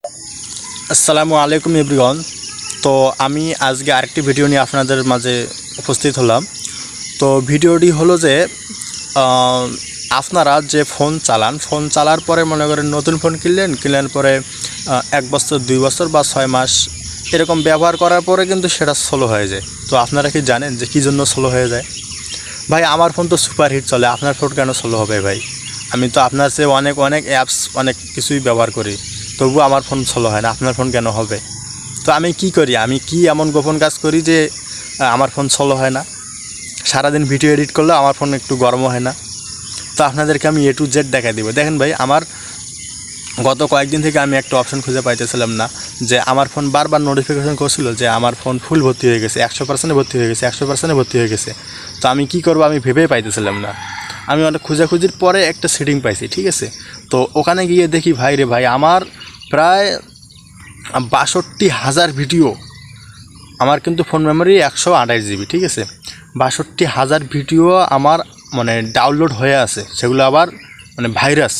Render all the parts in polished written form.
আসসালামু আলাইকুম এভরিওয়ান। তো আমি আজকে আরেকটি ভিডিও নিয়ে আপনাদের মাঝে উপস্থিত হলাম। তো ভিডিওটি হলো যে আপনারা যে ফোন চালার পরে মনে করেন নতুন ফোন কিনলেন পরে 1 বছর 2 বছর বা 6 মাস এরকম ব্যবহার করার পরে কিন্তু সেটা স্লো হয়ে যায়। তো আপনারা কি জানেন যে কী জন্য স্লো হয়ে যায়? ভাই আমার ফোন তো সুপারহিট চলে, আপনার ফোন কেন স্লো হবে ভাই? আমি তো আপনার চেয়ে অনেক অ্যাপস অনেক কিছুই ব্যবহার করি, তবুও আমার ফোন স্লো হয় না, আপনার ফোন কেন হবে? তো আমি কি করি, আমি কি এমন গোপন কাজ করি যে আমার ফোন স্লো হয় না? সারাদিন ভিডিও এডিট করলেও আমার ফোন একটু গরমও হয় না। তো আপনাদেরকে আমি A to Z দেখাই দেবো। দেখেন ভাই, আমার গত কয়েকদিন থেকে আমি একটা অপশন খুঁজে পাইতেছিলাম না, যে আমার ফোন বারবার নোটিফিকেশন করছিল যে আমার ফোন ফুল ভর্তি হয়ে গেছে, 100% ভর্তি হয়ে গেছে, 100% ভর্তি হয়ে গেছে। তো আমি কি করব, আমি ভেবেই পাইতেছিলাম না। আমি অনেক খোঁজাখুঁজির পরে একটা সেটিং পাইছি, ঠিক আছে। তো ওখানে গিয়ে দেখি ভাই রে ভাই, আমার প্রায় 62,000 ভিডিও। আমার কিন্তু ফোন মেমোরি 128 GB, ঠিক আছে। 62,000 ভিডিও আমার মানে ডাউনলোড হয়ে আছে, সেগুলো আবার মানে ভাইরাস,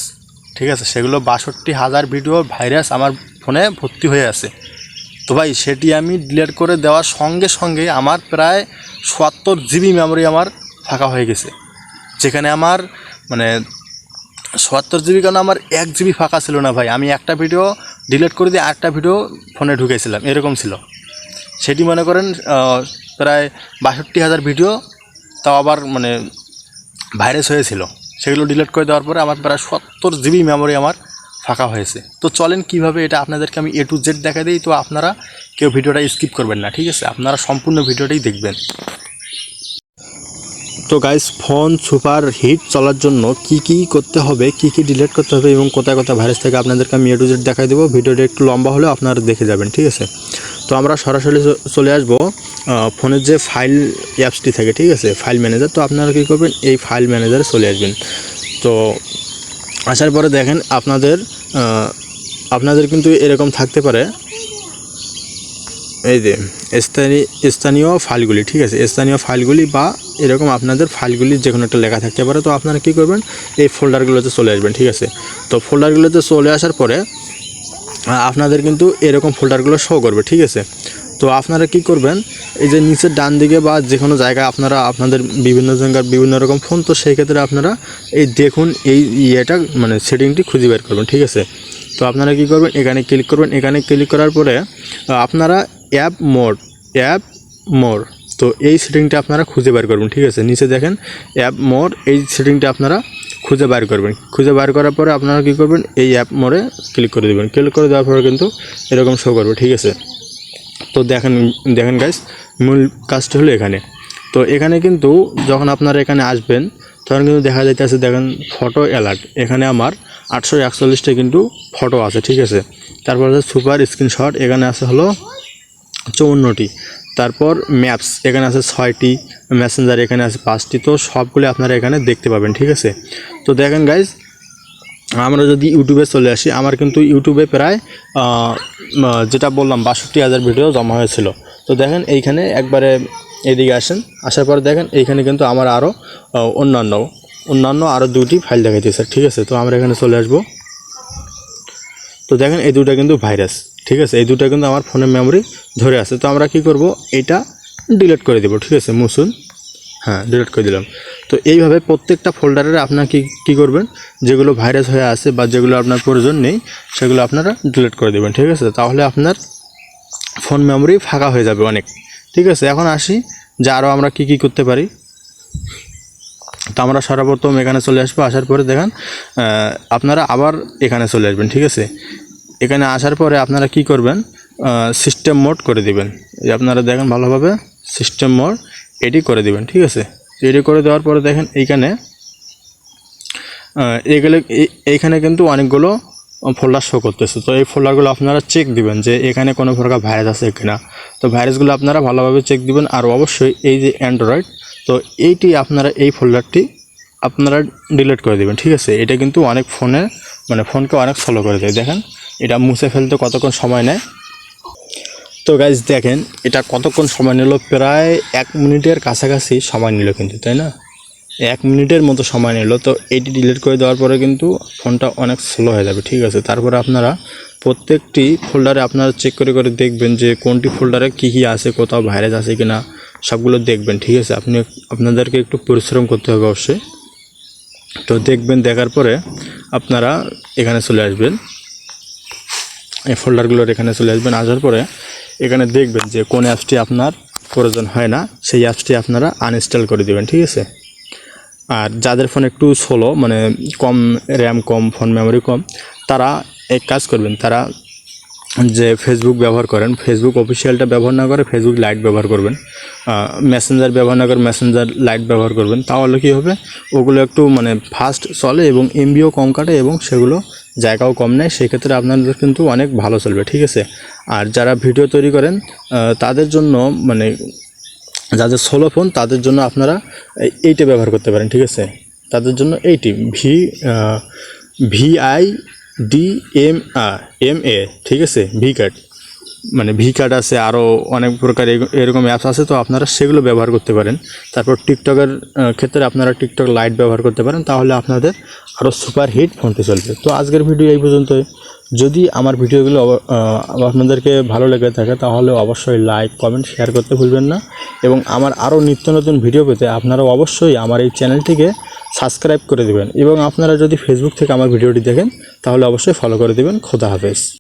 ঠিক আছে। সেগুলো 62,000 ভিডিও ভাইরাস আমার ফোনে ভর্তি হয়ে আছে। তো ভাই সেটি আমি ডিলিট করে দেওয়ার সঙ্গে সঙ্গে আমার প্রায় 70 GB মেমোরি আমার ফাঁকা হয়ে গেছে। যেখানে আমার মানে 70 GB, কেন আমার 1 GB ফাঁকা ছিল না ভাই। আমি একটা ভিডিও ডিলিট করে দিয়ে আরেকটা ভিডিও ফোনে ঢুকেছিলাম, এরকম ছিল। সেটি মনে করেন প্রায় 62,000 ভিডিও, তাও আবার মানে ভাইরাস হয়েছিল। সেগুলো ডিলিট করে দেওয়ার পরে আমার প্রায় 70 GB মেমোরি আমার ফাঁকা হয়েছে। তো চলেন কীভাবে এটা আপনাদেরকে আমি A to Z দেখা দিই। তো আপনারা কেউ ভিডিওটা স্কিপ করবেন না, ঠিক আছে, আপনারা সম্পূর্ণ ভিডিওটাই দেখবেন। তো গাইস, ফোন সুপার হিট চলার জন্য কি করতে হবে, কি ডিলিট করতে হবে এবং কোথায় ভাইরাস থেকে আপনাদেরকে আমি A to Z দেখাই দেবো। ভিডিওটা একটু লম্বা হলেও আপনারা দেখে যাবেন, ঠিক আছে। তো আমরা সরাসরি চলে আসবো ফোনের যে ফাইল অ্যাপসটি থাকে, ঠিক আছে, ফাইল ম্যানেজার। তো আপনারা কী করবেন, এই ফাইল ম্যানেজারে চলে আসবেন। তো আসার পরে দেখেন আপনাদের কিন্তু এরকম থাকতে পারে, এই যে স্থানীয় ফাইলগুলি, ঠিক আছে, স্থানীয় ফাইলগুলি বা এরকম আপনাদের ফাইলগুলির যে কোনো একটা লেখা থাকতে পারে। তো আপনারা কী করবেন, এই ফোল্ডারগুলোতে চলে আসবেন, ঠিক আছে। তো ফোল্ডারগুলোতে চলে আসার পরে আপনাদের কিন্তু এরকম ফোল্ডারগুলো শো করবে, ঠিক আছে। তো আপনারা কি করবেন, এই যে নিচের ডান দিকে বা যে কোনো জায়গায় আপনাদের বিভিন্ন জায়গার বিভিন্ন রকম ফোন, তো সেই ক্ষেত্রে আপনারা এই দেখুন এই ইয়েটা মানে সেটিংটি খুঁজে বের করবেন, ঠিক আছে। তো আপনারা কি করবেন, এখানে ক্লিক করবেন। এখানে ক্লিক করার পরে আপনারা অ্যাপ মোর, তো এই সেটিংটা আপনারা খুঁজে বের করবেন, ঠিক আছে। নিচে দেখেন অ্যাপ মোর, এই সেটিংটা আপনারা খুঁজে বের করবেন। খুঁজে বের করার পরে আপনারা কী করবেন, এই অ্যাপ মোড়ে ক্লিক করে দেবেন। ক্লিক করে দেওয়ার পরে কিন্তু এরকম শো করবে, ঠিক আছে। তো দেখেন গাইস, মূল কাজটা হলো এখানে। তো এখানে কিন্তু যখন আপনারা এখানে আসবেন তখন কিন্তু দেখা যাইতেছে, দেখেন ফটো অ্যালার্ট, এখানে আমার 841টা কিন্তু ফটো আছে, ঠিক আছে। তারপর আছে সুপার স্ক্রিনশট, এখানে আছে হলো 54টি। তারপর ম্যাপস, এখানে আছে 6টি। মেসেঞ্জার এখানে আছে 5টি। তো সবগুলো আপনারা এখানে দেখতে পাবেন, ঠিক আছে। তো দেখেন গাইজ, আমরা যদি ইউটিউবে চলে আসি, আমার কিন্তু ইউটিউবে প্রায় যেটা বললাম 62,000 ভিডিও জমা হয়েছিল। তো দেখেন এইখানে একবারে এদিকে আসার পর দেখেন এইখানে কিন্তু আমার আরও অন্যান্য আরও 2টি ফাইল দেখাইতেছে, ঠিক আছে। তো আমরা এখানে চলে আসব। তো দেখেন এই দুটো কিন্তু ভাইরাস, ঠিক আছে, এই দুটো কিন্তু আমার ফোনের মেমোরি ধরে আছে। তো আমরা কি করব, এটা ডিলিট করে দেব, ঠিক আছে, মুছুন, হ্যাঁ ডিলিট করে দিলাম। তো এইভাবে প্রত্যেকটা ফোল্ডারে আপনারা কী করবেন, যেগুলো ভাইরাস হয়ে আছে বা যেগুলো আপনার প্রয়োজন নেই সেগুলো আপনারা ডিলিট করে দেবেন, ঠিক আছে। তাহলে আপনার ফোন মেমোরি ফাঁকা হয়ে যাবে অনেক, ঠিক আছে। এখন আসি যে আরও আমরা কি করতে পারি। তো আমরা সর্বপ্রথম এখানে চলে আসবো। আসার পরে দেখেন আপনারা আবার এখানে চলে আসবেন, ঠিক আছে। এখানে আসার পরে আপনারা কি করবেন, সিস্টেম মোড করে দিবেন। এই আপনারা দেখেন ভালোভাবে সিস্টেম মোড এটি করে দিবেন, ঠিক আছে। এটি করে দেওয়ার পরে দেখেন এইখানে কিন্তু অনেকগুলো ফোল্ডার শো করতেছে। তো এই ফোল্ডারগুলো আপনারা চেক দিবেন যে এখানে কোনো প্রকার ভাইরাস আছে কিনা। তো ভাইরাসগুলো আপনারা ভালোভাবে চেক দিবেন। আর অবশ্যই এই যে অ্যান্ড্রয়েড, তো এইটি আপনারা এই ফোল্ডারটি আপনারা ডিলিট করে দেবেন, ঠিক আছে। এটা কিন্তু অনেক ফোনকে অনেক স্লো করে দেয়। দেখেন এটা মুছে ফেলতে কতক্ষণ সময় নেয়। তো গাইজ দেখেন এটা কতক্ষণ সময় নিল, প্রায় 1 মিনিটের কাছাকাছি সময় নিল কিন্তু, তাই না। 1 মিনিটের মতো সময় নিল। তো এটি ডিলিট করে দেওয়ার পরে কিন্তু ফোনটা অনেক স্লো হয়ে যাবে, ঠিক আছে। তারপরে আপনারা প্রত্যেকটি ফোল্ডারে আপনারা চেক করে করে দেখবেন যে কোনটি ফোল্ডারে কী কী আছে, কোথাও ভাইরাস আছে কি না, সবগুলো দেখবেন, ঠিক আছে। আপনাদেরকে একটু পরিশ্রম করতে হবে অবশ্যই। তো দেখবেন, দেখার পরে আপনারা এখানে চলে আসবেন, এই ফোল্ডারগুলোর এখানে চলে আসবেন। আসার পরে এখানে দেখবেন যে কোন অ্যাপসটি আপনার প্রয়োজন হয় না, সেই অ্যাপসটি আপনারা আনইনস্টল করে দেবেন, ঠিক আছে। আর যাদের ফোন একটু স্লো, মানে কম র্যাম, কম ফোন মেমোরি কম, তারা এক কাজ করবেন, তারা যে ফেসবুক ব্যবহার করেন, ফেসবুক অফিসিয়ালটা ব্যবহার না করে ফেসবুক লাইট ব্যবহার করবেন। মেসেঞ্জার ব্যবহার না করে মেসেঞ্জার লাইট ব্যবহার করবেন। তাহলে কী হবে, ওগুলো একটু মানে ফাস্ট চলে এবং এমবিও কম কাটে এবং সেগুলো জায়গাও কম নেয়। সেক্ষেত্রে আপনাদের কিন্তু অনেক ভালো চলবে, ঠিক আছে। আর যারা ভিডিও তৈরি করেন তাদের জন্য, মানে যাদের সোলো ফোন তাদের জন্য আপনারা এইটা ব্যবহার করতে পারেন, ঠিক আছে। তাদের জন্য এইটি VIDMA, ঠিক আছে। ভিকার্ড, মানে ভিকার্ড আছে, আরও অনেক প্রকার এরকম অ্যাপস আছে, তো আপনারা সেগুলো ব্যবহার করতে পারেন। তারপর টিকটকের ক্ষেত্রে আপনারা টিকটক লাইট ব্যবহার করতে পারেন, তাহলে আপনাদের আরও সুপার হিট ফোনটি চলবে। তো আজকের ভিডিও এই পর্যন্তই। যদি আমার ভিডিওগুলো আপনাদেরকে ভালো লেগে থাকে তাহলে অবশ্যই লাইক, কমেন্ট, শেয়ার করতে ভুলবেন না। এবং আমার আরও নিত্য নতুন ভিডিও পেতে আপনারা অবশ্যই আমার এই চ্যানেলটিকে সাবস্ক্রাইব করে দেবেন। এবং আপনারা যদি ফেসবুক থেকে আমার ভিডিওটি দেখেন তাহলে অবশ্যই ফলো করে দেবেন। খোদা হাফেজ।